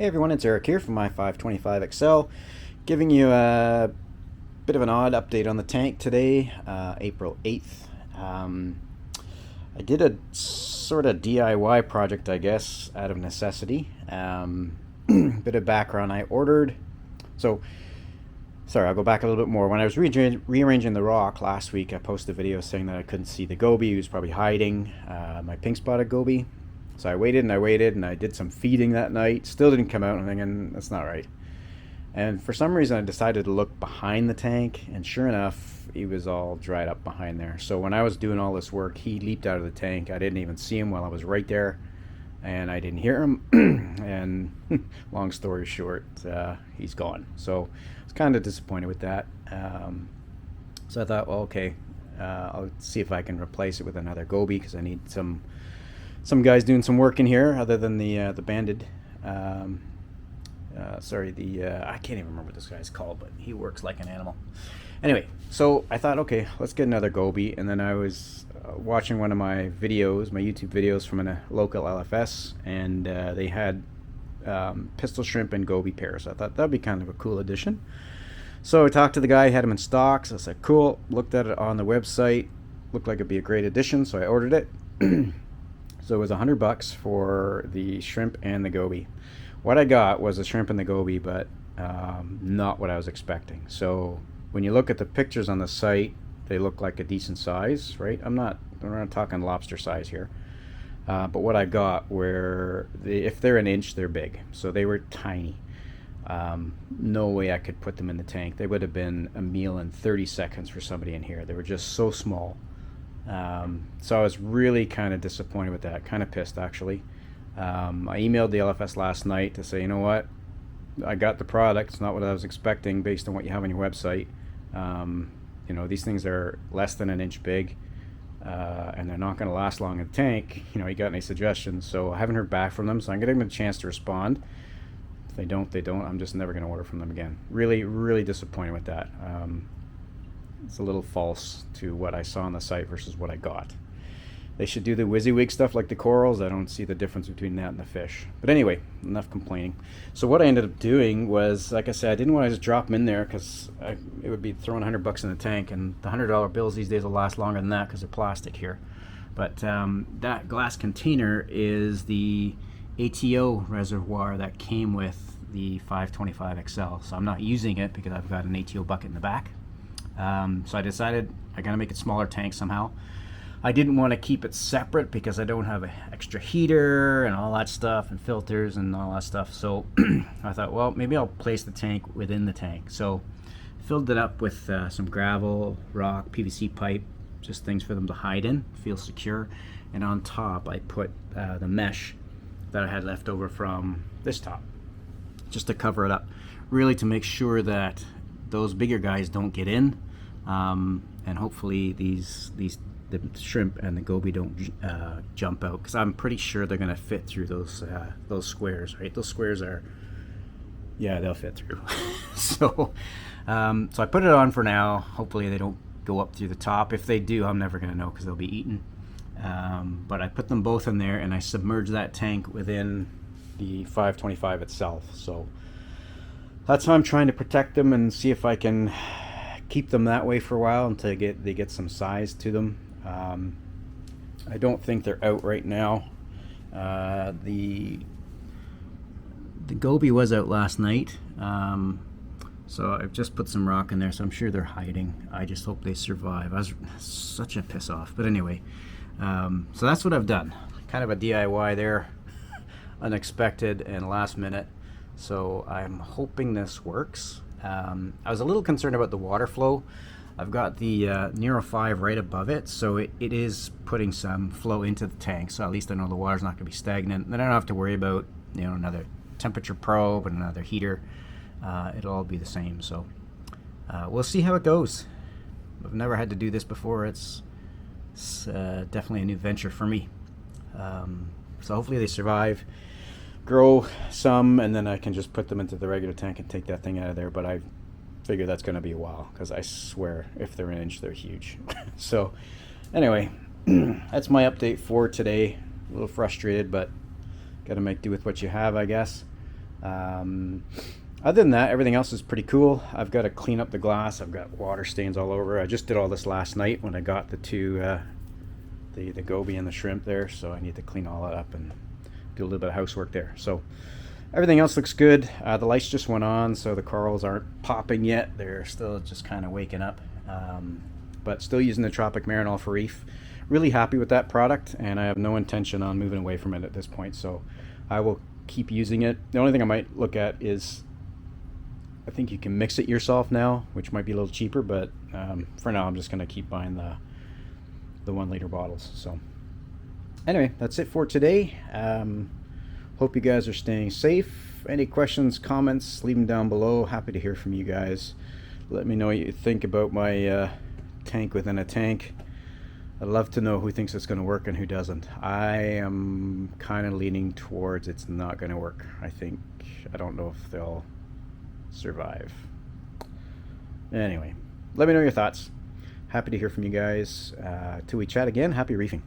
Hey everyone, it's Eric here from my 525XL, giving you a bit of an odd update on the tank today, April 8th. I did a sort of DIY project, I guess, out of necessity. Bit of background, I ordered, so, sorry, I'll go back a little bit more. When I was rearranging the rock last week, I posted a video saying that I couldn't see the goby. He was probably hiding, my pink spotted goby. So I waited and I did some feeding that night. Still didn't come out. I'm thinking, that's not right. And for some reason I decided to look behind the tank, and sure enough, he was all dried up behind there. So when I was doing all this work, he leaped out of the tank. I didn't even see him while I was right there, and I didn't hear him. And long story short, he's gone. So I was kind of disappointed with that. So I thought, well, okay, I'll see if I can replace it with another goby, because I need some guys doing some work in here other than the banded. I can't even remember what this guy's called, but he works like an animal. Anyway, so I thought, okay, let's get another goby. And then I was watching one of my videos, my YouTube videos from a local LFS, and they had pistol shrimp and goby pairs. I thought that'd be kind of a cool addition. So I talked to the guy, had him in stock. So I said, cool. Looked at it on the website, looked like it'd be a great addition, so I ordered it. So it was $100 for the shrimp and the goby. What I got was the shrimp and the goby, but not what I was expecting. So when you look at the pictures on the site, they look like a decent size, right? We're not talking lobster size here. But what I got were, if they're an inch, they're big. So they were tiny. No way I could put them in the tank. They would have been a meal in 30 seconds for somebody in here. They were just so small. So I was really kind of disappointed with that, kind of pissed actually. I emailed the LFS last night to say, you know what, I got the product, it's not what I was expecting based on what you have on your website. You know, these things are less than an inch big, and they're not going to last long in the tank. You know, you got any suggestions? So I haven't heard back from them, so I'm going to give them a chance to respond. If they don't, they don't. I'm just never going to order from them again. Really, really disappointed with that. It's a little false to what I saw on the site versus what I got. They should do the WYSIWYG stuff like the corals. I don't see the difference between that and the fish. But anyway, enough complaining. So what I ended up doing was, like I said, I didn't want to just drop them in there because it would be throwing $100 in the tank, and the $100 bills these days will last longer than that because they're plastic here. But that glass container is the ATO reservoir that came with the 525XL. So I'm not using it because I've got an ATO bucket in the back. So I decided I gotta make it smaller tank somehow. I didn't want to keep it separate because I don't have an extra heater and all that stuff and filters and all that stuff. So I thought, well, maybe I'll place the tank within the tank. So filled it up with some gravel, rock, PVC pipe, just things for them to hide in, feel secure. And on top I put the mesh that I had left over from this top, just to cover it up, really to make sure that those bigger guys don't get in, and hopefully the shrimp and the goby don't jump out, because I'm pretty sure they're going to fit through those squares, right? Those squares are, yeah, they'll fit through. So I put it on for now. Hopefully they don't go up through the top. If they do, I'm never going to know because they'll be eaten. But I put them both in there, and I submerged that tank within the 525 itself. So that's how I'm trying to protect them and see if I can keep them that way for a while until they get some size to them. I don't think they're out right now. The goby was out last night, so I've just put some rock in there, so I'm sure they're hiding. I just hope they survive. I was such a piss off, but anyway, so that's what I've done. Kind of a DIY there, unexpected and last minute. So I'm hoping this works. I was a little concerned about the water flow. I've got the Nero 5 right above it, so it is putting some flow into the tank, so at least I know the water's not going to be stagnant. Then I don't have to worry about, you know, another temperature probe and another heater. It'll all be the same, so we'll see how it goes. I've never had to do this before. It's definitely a new venture for me. So hopefully they survive, grow some, and then I can just put them into the regular tank and take that thing out of there. But I figure that's going to be a while, because I swear if they're an inch, they're huge. So anyway, that's my update for today. A little frustrated, but got to make do with what you have, I guess. Other than that, everything else is pretty cool. I've got to clean up the glass. I've got water stains all over. I just did all this last night when I got the two, the goby and the shrimp there, so I need to clean all that up and do a little bit of housework there. So everything else looks good. The lights just went on, so the corals aren't popping yet. They're still just kind of waking up. But still using the Tropic Marinol for reef. Really happy with that product, and I have no intention on moving away from it at this point, so I will keep using it. The only thing I might look at is, I think you can mix it yourself now, which might be a little cheaper, but for now I'm just going to keep buying the 1 liter bottles. So anyway, that's it for today. Hope you guys are staying safe. Any questions, comments, leave them down below. Happy to hear from you guys. Let me know what you think about my tank within a tank. I'd love to know who thinks it's going to work and who doesn't. I am kind of leaning towards it's not going to work. I don't know if they'll survive. Anyway, let me know your thoughts. Happy to hear from you guys. Till we chat again, happy reefing.